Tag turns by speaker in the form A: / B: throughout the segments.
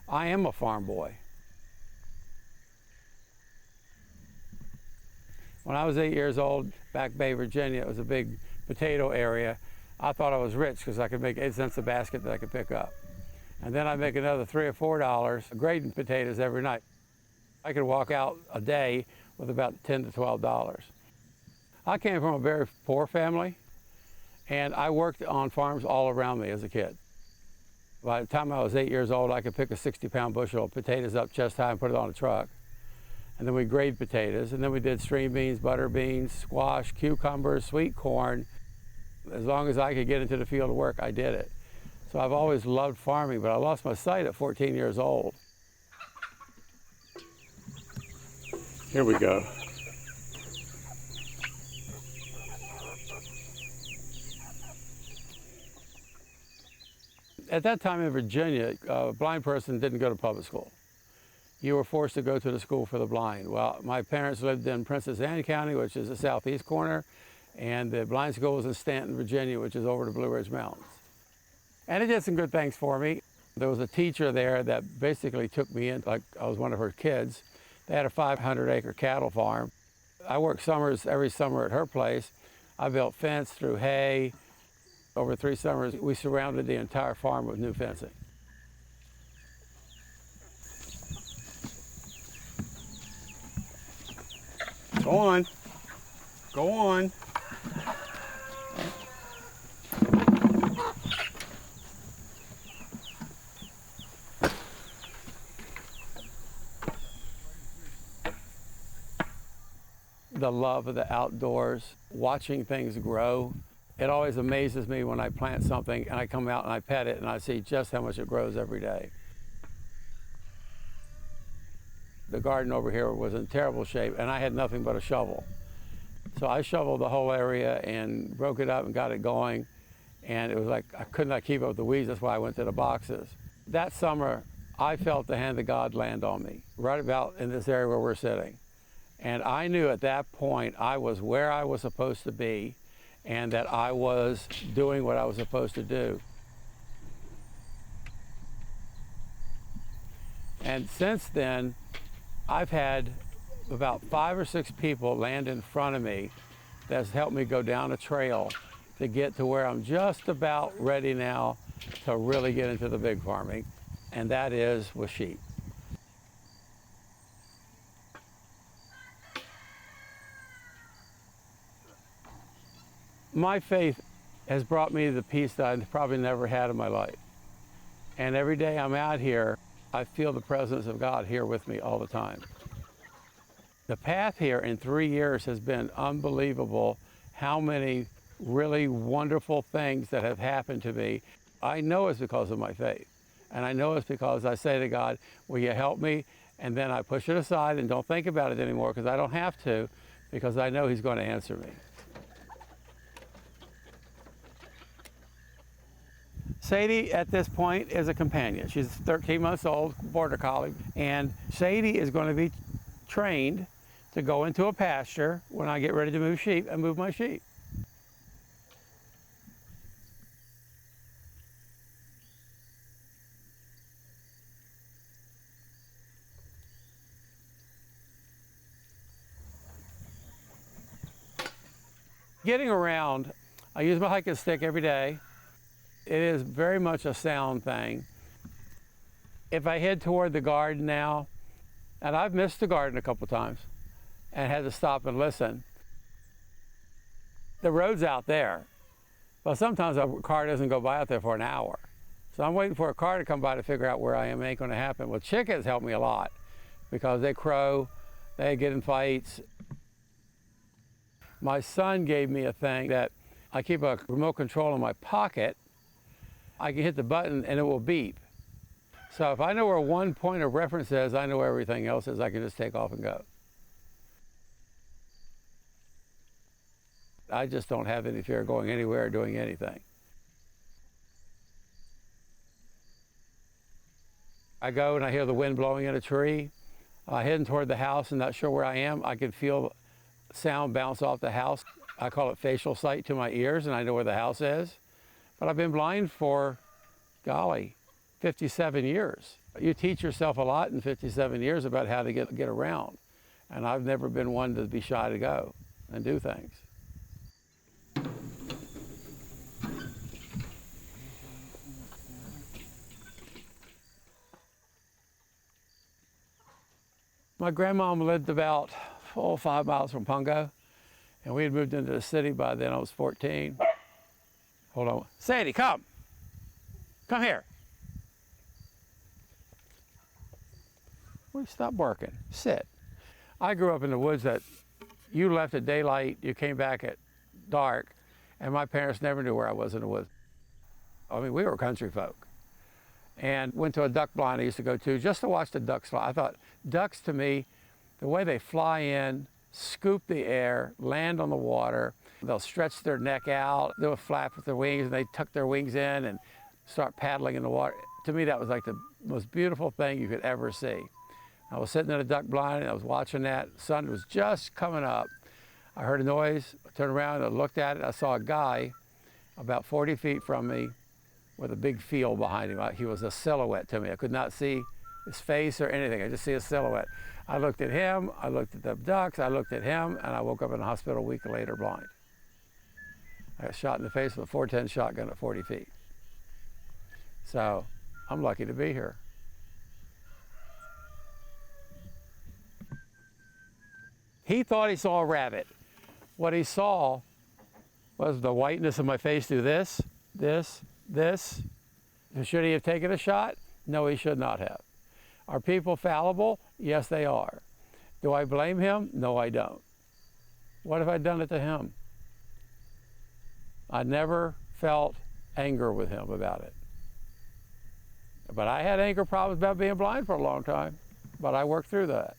A: I am a farm boy. When I was 8 years old, back Bay, Virginia, it was a big potato area. I thought I was rich because I could make 8 cents a basket that I could pick up. And then I'd make another $3 or $4 grading potatoes every night. I could walk out a day with about $10 to $12. I came from a very poor family, and I worked on farms all around me as a kid. By the time I was 8 years old, I could pick a 60-pound bushel of potatoes up chest high and put it on a truck. And then we grade potatoes, and then we did string beans, butter beans, squash, cucumbers, sweet corn. As long as I could get into the field of work, I did it. So I've always loved farming, but I lost my sight at 14 years old. Here we go. At that time in Virginia, a blind person didn't go to public school. You were forced to go to the school for the blind. Well, my parents lived in Princess Anne County, which is the southeast corner, and the blind school was in Stanton, Virginia, which is over the Blue Ridge Mountains. And it did some good things for me. There was a teacher there that basically took me in like I was one of her kids. They had a 500-acre cattle farm. I worked summers every summer at her place. I built fence through hay. Over 3 summers, we surrounded the entire farm with new fencing. Go on. Go on. The love of the outdoors, watching things grow. It always amazes me when I plant something and I come out and I pet it and I see just how much it grows every day. The garden over here was in terrible shape and I had nothing but a shovel. So I shoveled the whole area and broke it up and got it going. And it was like I could not keep up with the weeds, that's why I went to the boxes. That summer, I felt the hand of God land on me, right about in this area where we're sitting. And I knew at that point I was where I was supposed to be and that I was doing what I was supposed to do. And since then, I've had about 5 or 6 people land in front of me that's helped me go down a trail to get to where I'm just about ready now to really get into the big farming, and that is with sheep. My faith has brought me the peace that I've probably never had in my life. And every day I'm out here, I feel the presence of God here with me all the time. The path here in 3 years has been unbelievable, how many really wonderful things that have happened to me. I know it's because of my faith. And I know it's because I say to God, will you help me? And then I push it aside and don't think about it anymore because I don't have to, because I know He's going to answer me. Sadie, at this point, is a companion. She's 13 months old, Border Collie, and Sadie is going to be trained to go into a pasture when I get ready to move sheep and move my sheep. Getting around, I use my hiking stick every day. It is very much a sound thing. If I head toward the garden now, and I've missed the garden a couple times and had to stop and listen. The road's out there, but sometimes a car doesn't go by out there for an hour. So I'm waiting for a car to come by to figure out where I am. It ain't gonna happen. Well, chickens help me a lot because they crow, they get in fights. My son gave me a thing that I keep a remote control in my pocket. I can hit the button and it will beep. So if I know where one point of reference is, I know where everything else is. I can just take off and go. I just don't have any fear going anywhere or doing anything. I go and I hear the wind blowing in a tree. Heading toward the house and not sure where I am, I can feel sound bounce off the house. I call it facial sight to my ears, and I know where the house is. But I've been blind for, golly, 57 years. You teach yourself a lot in 57 years about how to get around. And I've never been one to be shy to go and do things. My grandmom lived about 5 miles from Pungo, and we had moved into the city by then. I was 14. Hold on. Sadie, come. Come here. Will you stop barking? Sit. I grew up in the woods that you left at daylight, you came back at dark, and my parents never knew where I was in the woods. I mean, we were country folk. And went to a duck blind I used to go to just to watch the ducks fly. I thought ducks, to me, the way they fly in, scoop the air, land on the water, they'll stretch their neck out, they'll flap with their wings, and they tuck their wings in and start paddling in the water. To me, that was like the most beautiful thing you could ever see. I was sitting in a duck blind and I was watching that. The sun was just coming up. I heard a noise, I turned around and I looked at it. I saw a guy about 40 feet from me with a big field behind him. He was a silhouette to me. I could not see his face or anything. I just see a silhouette. I looked at him, I looked at the ducks, I looked at him, and I woke up in the hospital a week later blind. I got shot in the face with a 410 shotgun at 40 feet. So I'm lucky to be here. He thought he saw a rabbit. What he saw was the whiteness of my face do this, this, this. Should he have taken a shot? No, he should not have. Are people fallible? Yes, they are. Do I blame him? No, I don't. What if I'd done it to him? I never felt anger with him about it. But I had anger problems about being blind for a long time, but I worked through that.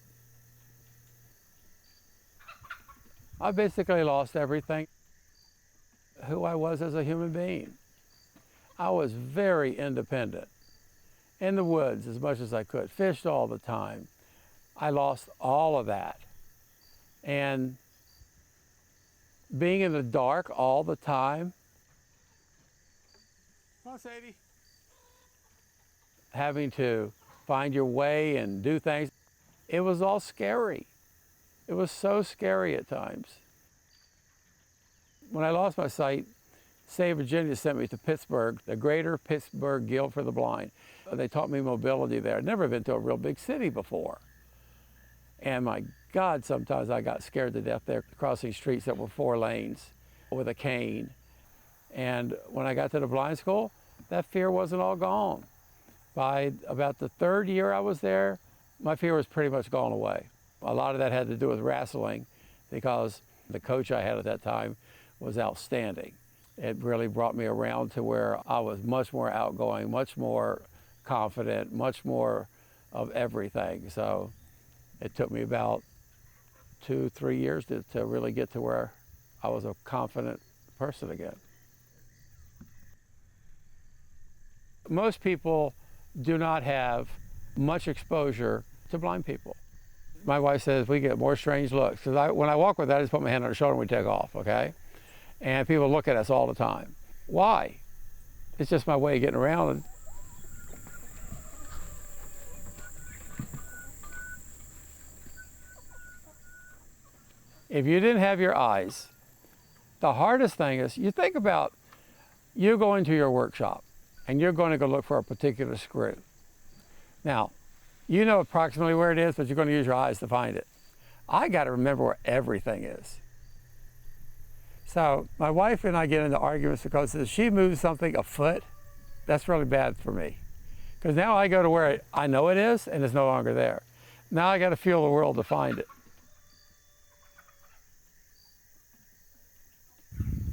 A: I basically lost everything, who I was as a human being. I was very independent. In the woods as much as I could, fished all the time. I lost all of that. And being in the dark all the time. Come on, Sadie. Having to find your way and do things, it was all scary. It was so scary at times. When I lost my sight, State of Virginia sent me to Pittsburgh, the Greater Pittsburgh Guild for the Blind. They taught me mobility there. I'd never been to a real big city before. And my God, sometimes I got scared to death there, crossing streets that were 4 lanes with a cane. And when I got to the blind school, that fear wasn't all gone. By about the 3rd year I was there, my fear was pretty much gone away. A lot of that had to do with wrestling, because the coach I had at that time was outstanding. It really brought me around to where I was much more outgoing, much more confident, much more of everything. So it took me about 2-3 years to really get to where I was a confident person again. Most people do not have much exposure to blind people. My wife says we get more strange looks, because when I walk with that, I just put my hand on her shoulder and we take off, okay? And people look at us all the time. Why? It's just my way of getting around. If you didn't have your eyes, the hardest thing is, you think about you going to your workshop and you're going to go look for a particular screw. Now, you know approximately where it is, but you're going to use your eyes to find it. I got to remember where everything is. So my wife and I get into arguments because if she moves something a foot, that's really bad for me. Because now I go to where I know it is and it's no longer there. Now I got to feel the world to find it.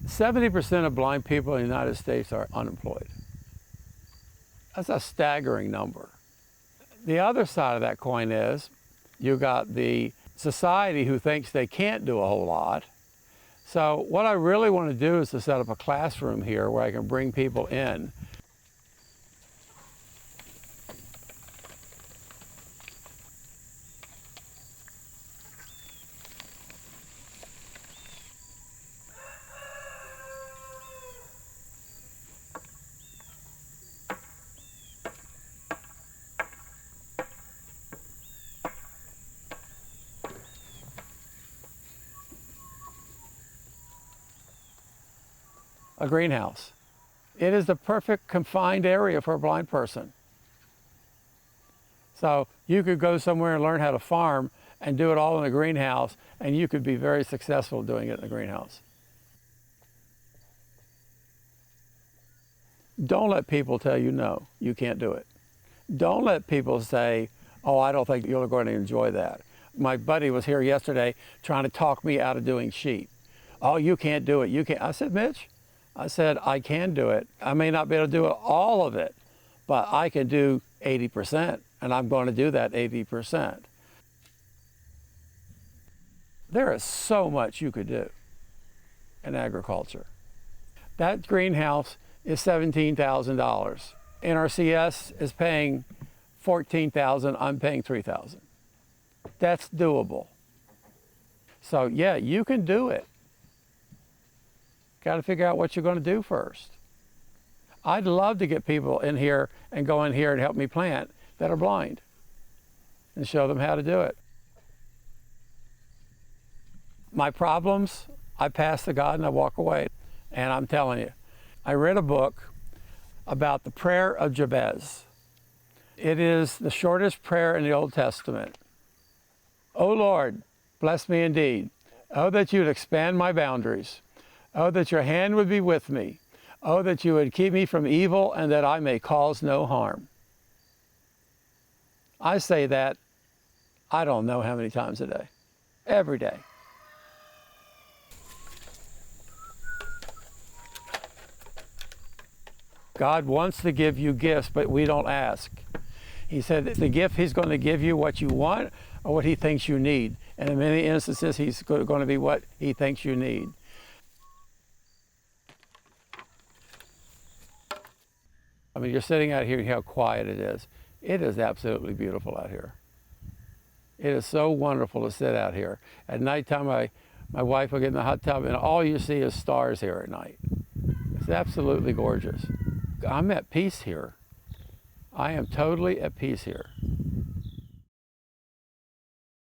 A: 70% of blind people in the United States are unemployed. That's a staggering number. The other side of that coin is you got the society who thinks they can't do a whole lot. So what I really want to do is to set up a classroom here where I can bring people in. a greenhouse. It is the perfect confined area for a blind person. So you could go somewhere and learn how to farm and do it all in a greenhouse, and you could be very successful doing it in a greenhouse. Don't let people tell you no, you can't do it. Don't let people say, oh, I don't think you're going to enjoy that. My buddy was here yesterday trying to talk me out of doing sheep. Oh, you can't do it, you can't. I said, Mitch, I said, I can do it. I may not be able to do all of it, but I can do 80%, and I'm going to do that 80%. There is so much you could do in agriculture. That greenhouse is $17,000. NRCS is paying $14,000, I'm paying $3,000. That's doable. So yeah, you can do it. Got to figure out what you're going to do first. I'd love to get people in here and go in here and help me plant that are blind and show them how to do it. My problems, I pass to God and I walk away. And I'm telling you, I read a book about the prayer of Jabez. It is the shortest prayer in the Old Testament. Oh Lord, bless me indeed. Oh, that you would expand my boundaries. Oh, that your hand would be with me. Oh, that you would keep me from evil and that I may cause no harm. I say that, I don't know how many times a day. Every day. God wants to give you gifts, but we don't ask. He said the gift he's going to give you what you want or what he thinks you need. And in many instances, he's going to be what he thinks you need. I mean, you're sitting out here and how quiet it is. It is absolutely beautiful out here. It is so wonderful to sit out here. At nighttime, my wife will get in the hot tub and all you see is stars here at night. It's absolutely gorgeous. I'm at peace here. I am totally at peace here.